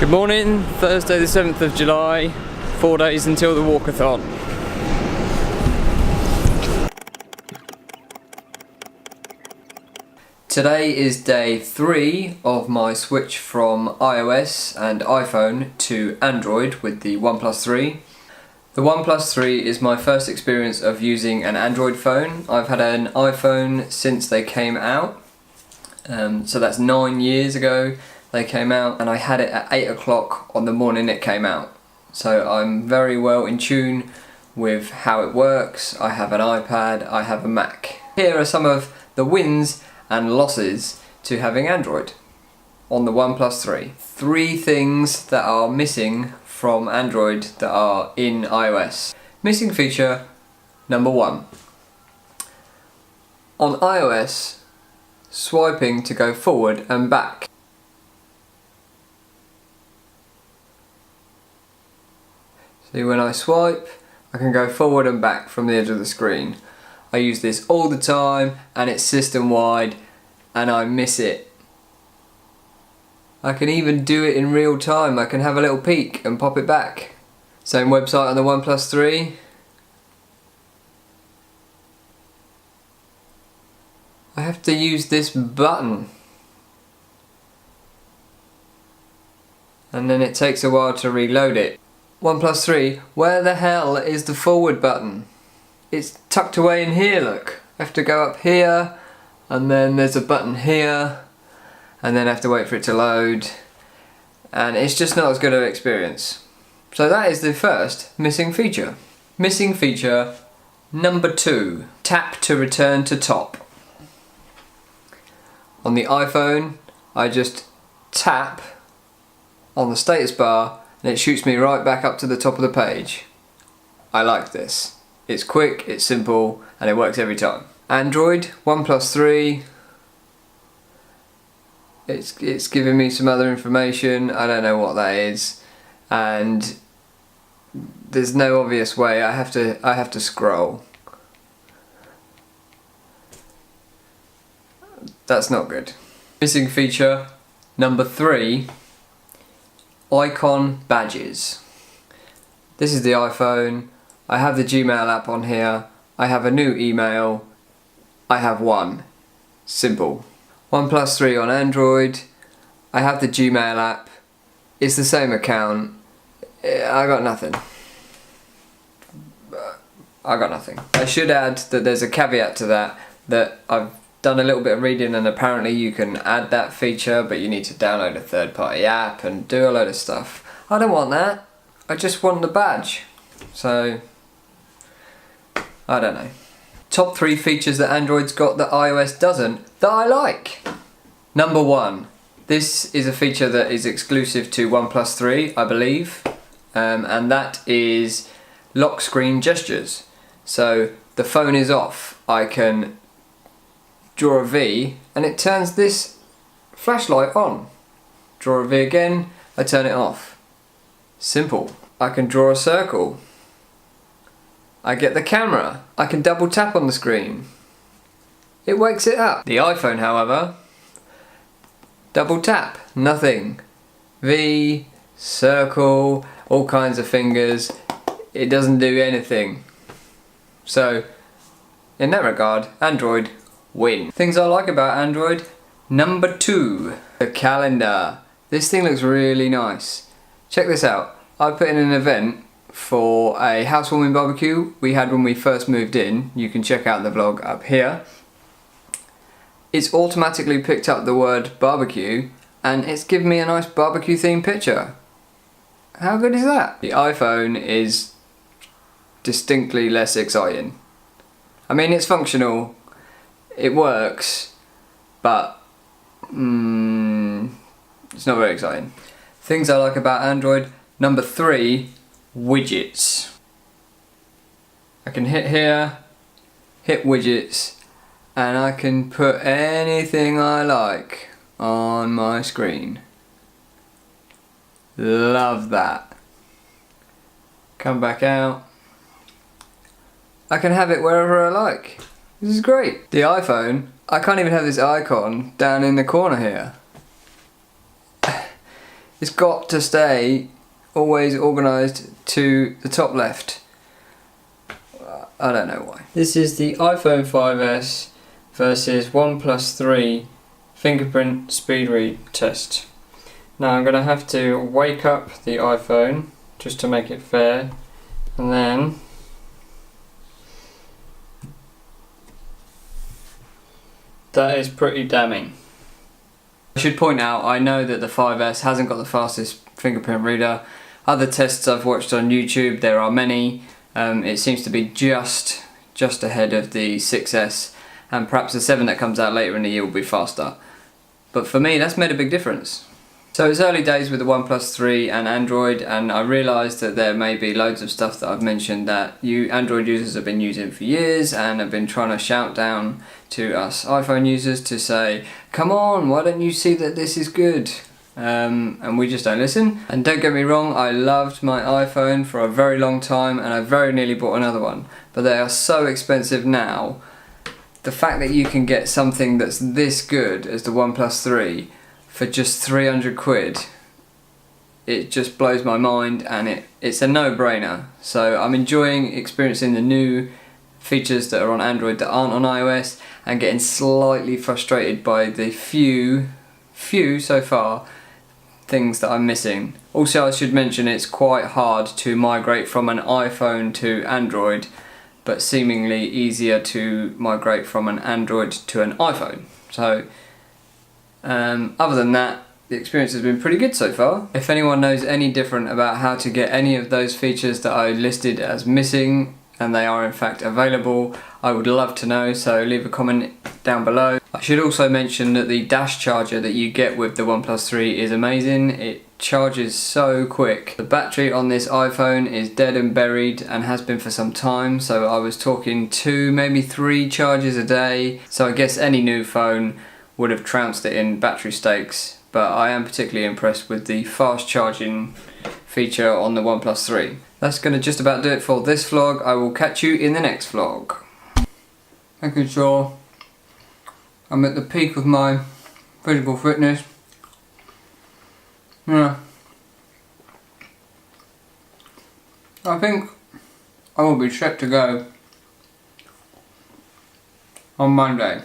Good morning, Thursday the 7th of July, 4 days until the walkathon. Today is day 3 of my switch from iOS and iPhone to Android with the Oneplus 3. The Oneplus 3 is my first experience of using an Android phone. I've had an iPhone since they came out, so that's 9 years ago they came out, and I had it at 8 o'clock on the morning it came out. So I'm very well in tune with how it works. I have an iPad, I have a Mac. Here are some of the wins and losses to having Android on the Oneplus 3. 3 things that are missing from Android that are in iOS. Missing feature number 1. On iOS, swiping to go forward and back. See, when I swipe, I can go forward and back from the edge of the screen. I use this all the time and it's system wide and I miss it. I can even do it in real time. I can have a little peek and pop it back. Same website on the Oneplus 3. I have to use this button. And then it takes a while to reload it. Oneplus 3, where the hell is the forward button? It's tucked away in here, look. I have to go up here, and then there's a button here, and then I have to wait for it to load, and it's just not as good an experience. So that is the first missing feature. Missing feature number 2, tap to return to top. On the iPhone, I just tap on the status bar and it shoots me right back up to the top of the page. I like this. It's quick, it's simple, and it works every time. Android, Oneplus 3, it's giving me some other information, I don't know what that is, and there's no obvious way, I have to scroll. That's not good. Missing feature number 3, icon badges. This is the iPhone. I have the Gmail app on here. I have a new email. I have one. Simple. Oneplus 3 on Android. I have the Gmail app. It's the same account. I got nothing. I should add that there's a caveat to that I've done a little bit of reading and apparently you can add that feature, but you need to download a third-party app and do a load of stuff. I don't want that. I just want the badge. So, I don't know. Top 3 features that Android's got that iOS doesn't, that I like. Number 1. This is a feature that is exclusive to Oneplus 3, I believe, and that is lock screen gestures. So, the phone is off. I can draw a V and it turns this flashlight on. Draw a V again, I turn it off. Simple. I can draw a circle. I get the camera. I can double tap on the screen. It wakes it up. The iPhone, however, double tap, nothing. V, circle, all kinds of fingers. It doesn't do anything. So, in that regard, Android win. Things I like about Android. Number 2, the calendar. This thing looks really nice. Check this out. I put in an event for a housewarming barbecue we had when we first moved in. You can check out the vlog up here. It's automatically picked up the word barbecue and it's given me a nice barbecue themed picture. How good is that? The iPhone is distinctly less exciting. I mean, it's functional. It works, but it's not very exciting. Things I like about Android. Number 3, widgets. I can hit here, hit widgets, and I can put anything I like on my screen. Love that. Come back out. I can have it wherever I like. This is great. The iPhone, I can't even have this icon down in the corner here. It's got to stay always organised to the top left. I don't know why. This is the iPhone 5S versus OnePlus 3 fingerprint speed read test. Now I'm going to have to wake up the iPhone just to make it fair, and then that is pretty damning. I should point out, I know that the 5S hasn't got the fastest fingerprint reader. Other tests I've watched on YouTube, there are many. It seems to be just ahead of the 6S, and perhaps the 7 that comes out later in the year will be faster. But for me, that's made a big difference. So it's early days with the OnePlus 3 and Android, and I realised that there may be loads of stuff that I've mentioned that you Android users have been using for years and have been trying to shout down to us iPhone users to say, come on, why don't you see that this is good? And we just don't listen. And don't get me wrong, I loved my iPhone for a very long time and I very nearly bought another one, but they are so expensive now. The fact that you can get something that's this good as the OnePlus 3 for just 300 quid, it just blows my mind, and it's a no-brainer. So I'm enjoying experiencing the new features that are on Android that aren't on iOS, and getting slightly frustrated by the few so far things that I'm missing. Also, I should mention it's quite hard to migrate from an iPhone to Android, but seemingly easier to migrate from an Android to an iPhone. So other than that, the experience has been pretty good so far. If anyone knows any different about how to get any of those features that I listed as missing, and they are in fact available, I would love to know, so leave a comment down below. I should also mention that the dash charger that you get with the OnePlus 3 is amazing. It charges so quick. The battery on this iPhone is dead and buried and has been for some time, so I was talking 2, maybe 3 charges a day, so I guess any new phone would have trounced it in battery stakes, but I am particularly impressed with the fast charging feature on the OnePlus 3. That's going to just about do it for this vlog. I will catch you in the next vlog. Making sure I'm at the peak of my physical fitness. Yeah. I think I will be set to go on Monday.